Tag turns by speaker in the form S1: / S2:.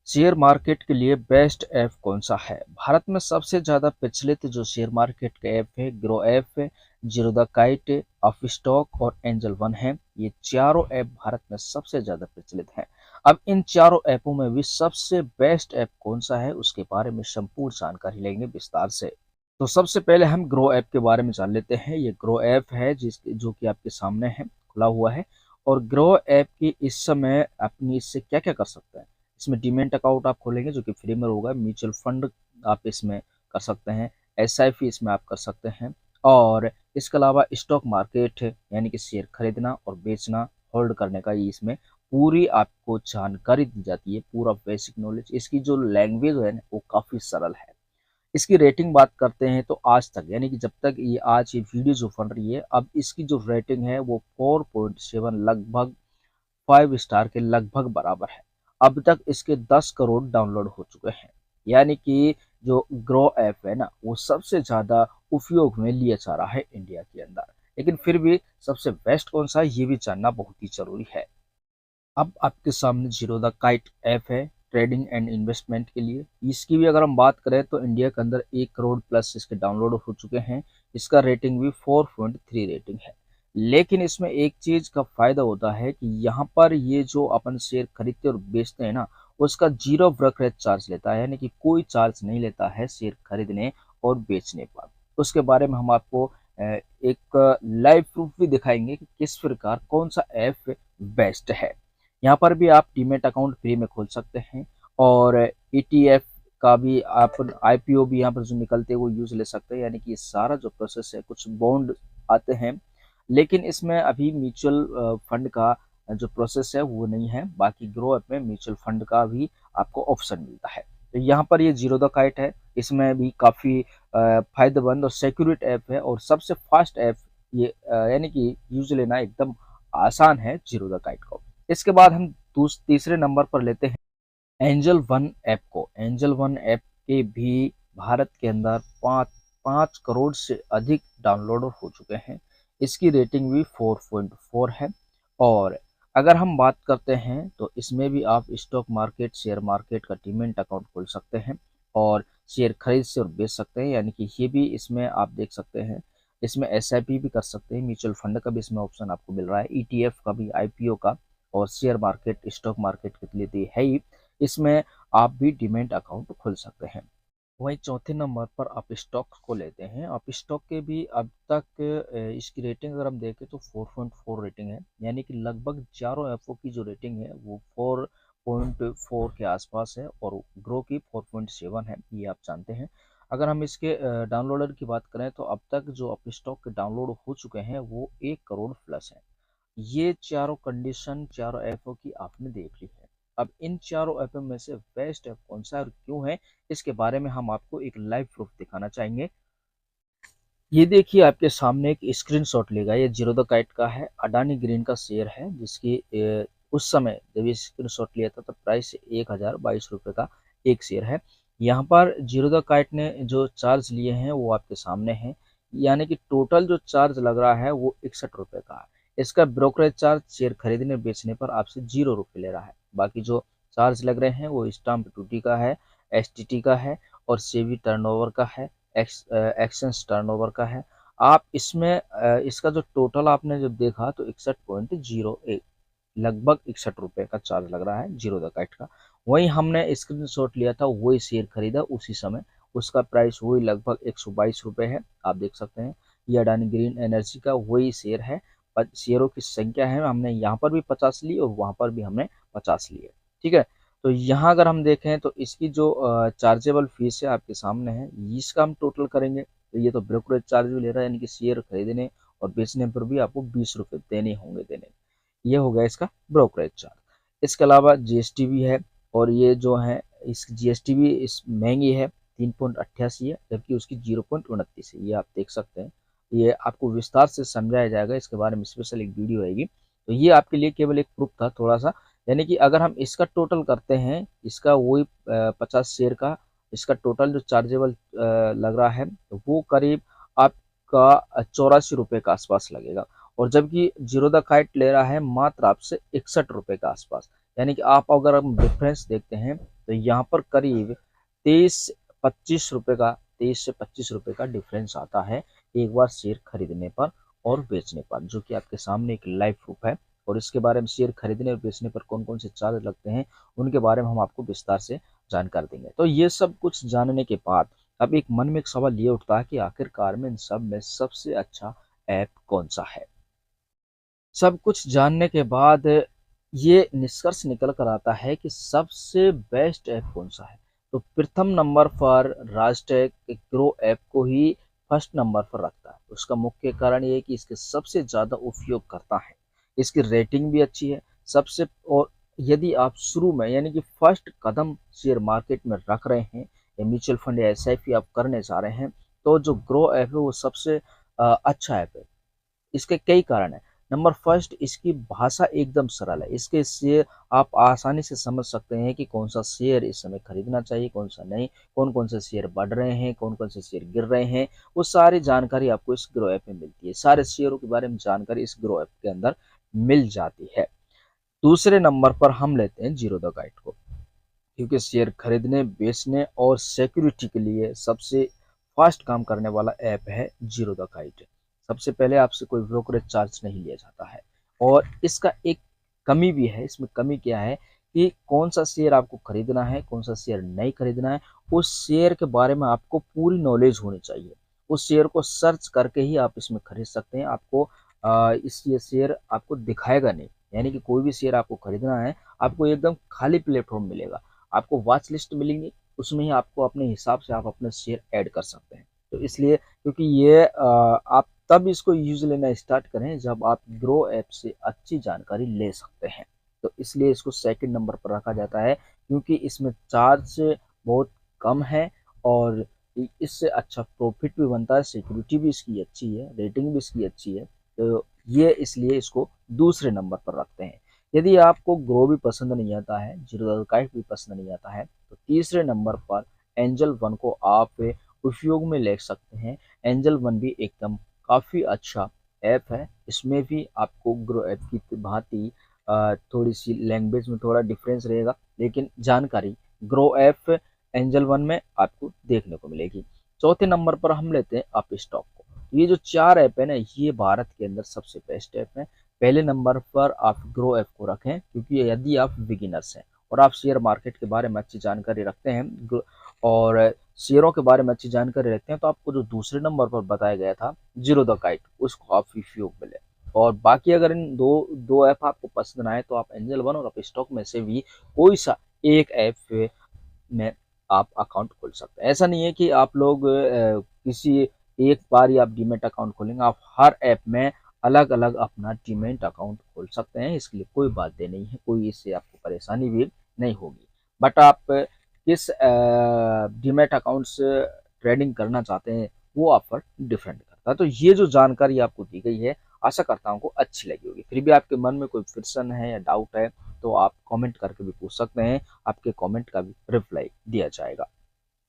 S1: Share market के लिए best app कौन सा है? भारत में सबसे ज़्यादा प्रचलित जो शेयर मार्केट का ऐप है, ग्रो ऐप है, जीरो द काइट, अपस्टॉक और एंजल वन है। ये चारों ऐप भारत में सबसे ज़्यादा प्रचलित हैं। अब इन चारों ऐपों में भी सबसे बेस्ट ऐप कौन सा है, उसके बारे में संपूर्ण जानकारी लेंगे विस्तार से। तो सबसे पहले हम ग्रो ऐप के बारे में जान लेते हैं। ये ग्रो ऐप है जो कि आपके सामने है, खुला हुआ है। और ग्रो ऐप की इस समय अपनी इससे क्या-क्या कर सकते हैं? इसमें डीमैट अकाउंट आप खोलेंगे जो कि फ्री में होगा। म्यूचुअल फंड आप इसमें कर सकते हैं। एसआईपी इसमें आप कर सकते हैं। और इसके अलावा स्टॉक मार्केट यानी कि शेयर खरीदना और बेचना, होल्ड करने का, ये इसमें पूरी आपको जानकारी दी जाती है, पूरा बेसिक नॉलेज। इसकी जो लैंग्वेज है ना, वो काफ़ी सरल है। इसकी रेटिंग बात करते हैं तो आज तक, यानी कि जब तक ये आज ये वीडियो जो बन रही है, अब इसकी जो रेटिंग है वो 4.7, लगभग 5 स्टार के लगभग बराबर है। अब तक इसके 10 करोड़ डाउनलोड हो चुके हैं। यानी कि जो ग्रो ऐप है ना, वो सबसे ज़्यादा उपयोग में लिया जा रहा है इंडिया के अंदर। लेकिन फिर भी सबसे बेस्ट कौन सा है, ये भी जानना बहुत ही ज़रूरी है। अब आपके सामने जीरो द काइट ऐप है ट्रेडिंग एंड इन्वेस्टमेंट के लिए। इसकी भी अगर हम बात करें तो इंडिया के अंदर 1 करोड़ प्लस इसके डाउनलोड हो चुके हैं। इसका रेटिंग भी 4.3 रेटिंग है। लेकिन इसमें एक चीज़ का फ़ायदा होता है कि यहाँ पर ये जो अपन शेयर खरीदते और बेचते हैं ना, उसका जीरो ब्रोकरेज चार्ज लेता है, यानी कि कोई चार्ज नहीं लेता है शेयर खरीदने और बेचने पर। उसके बारे में हम आपको एक लाइव प्रूफ भी दिखाएंगे कि किस प्रकार कौन सा ऐप बेस्ट है। यहाँ पर भी आप डीमैट अकाउंट फ्री में खोल सकते हैं। और ईटीएफ का भी आप आईपीओ भी यहाँ पर जो निकलते हैं वो यूज़ ले सकते हैं। यानी कि ये सारा जो प्रोसेस है, कुछ बॉन्ड आते हैं, लेकिन इसमें अभी म्यूचुअल फंड का जो प्रोसेस है वो नहीं है। बाकी ग्रो ऐप में म्यूचुअल फंड का भी आपको ऑप्शन मिलता है। तो यहाँ पर ये जीरो द काइट है, इसमें भी काफ़ी फायदेमंद और सिक्योरिट ऐप है और सबसे फास्ट ऐप ये, यानी कि यूज लेना एकदम आसान है जीरो द काइट को। इसके बाद हम तीसरे नंबर पर लेते हैं एंजल वन ऐप को। एंजल वन ऐप के भी भारत के अंदर 5 करोड़ से अधिक डाउनलोड हो चुके हैं। इसकी रेटिंग भी 4.4 है। और अगर हम बात करते हैं तो इसमें भी आप स्टॉक मार्केट, शेयर मार्केट का डीमैट अकाउंट खोल सकते हैं और शेयर खरीद से और बेच सकते हैं। यानी कि ये भी इसमें आप देख सकते हैं। इसमें एसआईपी भी कर सकते हैं, म्यूचुअल फंड का भी इसमें ऑप्शन आपको मिल रहा है, ईटीएफ का भी, आईपीओ का। और शेयर मार्केट, स्टॉक मार्केट के लिए तो ये है ही। इसमें आप भी डीमैट अकाउंट खोल सकते हैं। वहीं चौथे नंबर पर आप स्टॉक को लेते हैं। आप स्टॉक के भी अब तक इसकी रेटिंग अगर हम देखें तो 4.4 रेटिंग है। यानी कि लगभग चारों ऐपों की जो रेटिंग है वो 4.4 के आसपास है और ग्रो की 4.7 है, ये आप जानते हैं। अगर हम इसके डाउनलोडर की बात करें तो अब तक जो आप स्टॉक के डाउनलोड हो चुके हैं वो 1 करोड़ प्लस है। ये चारों कंडीशन चारों ऐपों की आपने देख ली है। अब इन चारों ऐपों में से बेस्ट ऐप कौन सा है और क्यों है, इसके बारे में हम आपको एक लाइव प्रूफ दिखाना चाहेंगे। ये देखिए आपके सामने एक स्क्रीनशॉट लेगा, ये जीरो द काइट का है, अडानी ग्रीन का शेयर है, जिसकी उस समय जब ये स्क्रीनशॉट लिया था तो प्राइस 1022 रुपये का एक शेयर है। यहाँ पर जीरो द काइट ने जो चार्ज लिए हैं वो आपके सामने हैं। यानी कि टोटल जो चार्ज लग रहा है वो 61 रुपये का है। इसका ब्रोकरेज चार्ज शेयर खरीदने बेचने पर आपसे 0 रुपये ले रहा है। बाकी जो चार्ज लग रहे हैं वो स्टाम्प ड्यूटी का है, एसटीटी का है और सेबी टर्नओवर का है, एक्सचेंज टर्नओवर का है। आप इसमें इसका जो टोटल आपने जब देखा तो 61.01, लगभग 61 रुपये का चार्ज लग रहा है जीरो द काइट का। वही हमने स्क्रीनशॉट लिया था, वही शेयर खरीदा उसी समय, उसका प्राइस वही लगभग 122 रुपये है, आप देख सकते हैं। ये अडानी ग्रीन एनर्जी का वही शेयर है। शेयरों की संख्या है, हमने यहाँ पर भी 50 ली और वहाँ पर भी हमने 50 लिए। ठीक है। तो यहाँ अगर हम देखें तो इसकी जो चार्जेबल फीस है आपके सामने है, इसका हम टोटल करेंगे तो ये तो ब्रोकरेज चार्ज भी ले रहा है, यानी कि शेयर खरीदने और बेचने पर भी आपको 20 रुपये देने होंगे देने। ये हो गया इसका ब्रोकरेज चार्ज। इसके अलावा जीएसटी भी है और ये जो है इस जीएसटी भी इस महंगी है, 3.88 है, जबकि उसकी 0.29 है। ये आप देख सकते हैं। ये आपको विस्तार से समझाया जाएगा, इसके बारे में स्पेशल एक वीडियो आएगी। तो ये आपके लिए केवल एक प्रूफ था थोड़ा सा। यानी कि अगर हम इसका टोटल करते हैं, इसका वही 50 शेयर का इसका टोटल जो चार्जेबल लग रहा है वो करीब आपका 84 रुपये के आसपास लगेगा। और जबकि जीरो द काइट ले रहा है मात्र आपसे 61 रुपये के आसपास। यानी कि आप अगर हम डिफरेंस देखते हैं तो यहाँ पर करीब 23 से 25 रुपये का डिफरेंस आता है एक बार शेयर खरीदने पर और बेचने पर, जो कि आपके सामने एक लाइव प्रूफ है। और इसके बारे में शेयर खरीदने और बेचने पर कौन कौन से चार्ज लगते हैं उनके बारे में हम आपको विस्तार से जानकारी देंगे। तो ये सब कुछ जानने के बाद अब एक मन में एक सवाल ये उठता है कि आखिरकार में इन सब में सबसे अच्छा ऐप कौन सा है। सब कुछ जानने के बाद ये निष्कर्ष निकल कर आता है कि सबसे बेस्ट ऐप कौन सा है। तो प्रथम नंबर पर राजटेक ग्रो ऐप को ही फर्स्ट नंबर पर रखता है। उसका मुख्य कारण ये है कि इसके सबसे ज़्यादा उपयोगकर्ता है, इसकी रेटिंग भी अच्छी है सबसे। और यदि आप शुरू में यानी कि फर्स्ट कदम शेयर मार्केट में रख रहे हैं या म्यूचुअल फंड या एसआईपी आप करने जा रहे हैं तो जो ग्रो ऐप है वो सबसे अच्छा ऐप है। इसके कई कारण हैं। नंबर फर्स्ट, इसकी भाषा एकदम सरल है। इसके शेयर आप आसानी से समझ सकते हैं कि कौन सा शेयर इस समय खरीदना चाहिए, कौन सा नहीं, कौन कौन से शेयर बढ़ रहे हैं, कौन कौन से शेयर गिर रहे हैं। वो सारी जानकारी आपको इस ग्रो ऐप में मिलती है। सारे शेयरों के बारे में जानकारी इस ग्रो ऐप के अंदर मिल जाती है। दूसरे नंबर पर हम लेते हैं जीरो द गाइड को, क्योंकि शेयर खरीदने, बेचने और सिक्योरिटी के लिए सबसे फास्ट काम करने वाला ऐप है जीरो द काइट। सबसे पहले आपसे कोई ब्रोकरेज चार्ज नहीं लिया जाता है। और इसका एक कमी भी है। इसमें कमी क्या है कि कौन सा शेयर आपको खरीदना है, कौन सा शेयर नहीं खरीदना है, उस शेयर के बारे में आपको पूरी नॉलेज होनी चाहिए। उस शेयर को सर्च करके ही आप इसमें खरीद सकते हैं। आपको इस ये शेयर आपको दिखाएगा नहीं, यानी कि कोई भी शेयर आपको खरीदना है आपको एकदम खाली प्लेटफॉर्म मिलेगा। आपको वॉच लिस्ट मिलेंगी, उसमें ही आपको अपने हिसाब से आप अपने शेयर ऐड कर सकते हैं। तो इसलिए क्योंकि ये आप तब इसको यूज लेना स्टार्ट करें जब आप ग्रो ऐप से अच्छी जानकारी ले सकते हैं। तो इसलिए इसको सेकंड नंबर पर रखा जाता है, क्योंकि इसमें चार्ज बहुत कम है और इससे अच्छा प्रॉफिट भी बनता है, सिक्योरिटी भी इसकी अच्छी है, रेटिंग भी इसकी अच्छी है। तो ये इसलिए इसको दूसरे नंबर पर रखते हैं। यदि आपको ग्रो भी पसंद नहीं आता है, जीरो काइट भी पसंद नहीं आता है, तो तीसरे नंबर पर एंजल वन को आप उपयोग में ले सकते हैं। एंजल वन भी एकदम काफ़ी अच्छा ऐप है। इसमें भी आपको ग्रो ऐप की भांति थोड़ी सी लैंग्वेज में थोड़ा डिफरेंस रहेगा, लेकिन जानकारी ग्रो ऐप एंजल वन में आपको देखने को मिलेगी। चौथे नंबर पर हम लेते हैं अप स्टॉक को। ये जो चार ऐप है ना, ये भारत के अंदर सबसे बेस्ट ऐप है। पहले नंबर पर आप ग्रो ऐप को रखें, क्योंकि यदि आप बिगिनर्स हैं और आप शेयर मार्केट के बारे में अच्छी जानकारी रखते हैं और शेयरों के बारे में अच्छी जानकारी रखते हैं, तो आपको जो दूसरे नंबर पर बताया गया था जीरो द काइट, उसको आप उपयोग में लें। और बाकी अगर इन दो दो ऐप आपको पसंद आए तो आप एंजल वन और अप स्टॉक में से भी कोई सा एक ऐप में आप अकाउंट खोल सकते हैं। ऐसा नहीं है कि आप लोग किसी एक बार ही आप डीमेट अकाउंट खोलेंगे। आप हर ऐप में अलग अलग अपना डीमेट अकाउंट खोल सकते हैं। इसके लिए कोई बात नहीं है, कोई इससे आपको परेशानी भी नहीं होगी। बट आप किस डीमेट अकाउंट से ट्रेडिंग करना चाहते हैं वो आप पर डिफरेंट करता है। तो ये जो जानकारी आपको दी गई है, आशा करता हूँ को अच्छी लगी होगी। फिर भी आपके मन में कोई प्रश्न है या डाउट है तो आप कमेंट करके भी पूछ सकते हैं। आपके कमेंट का भी रिप्लाई दिया जाएगा।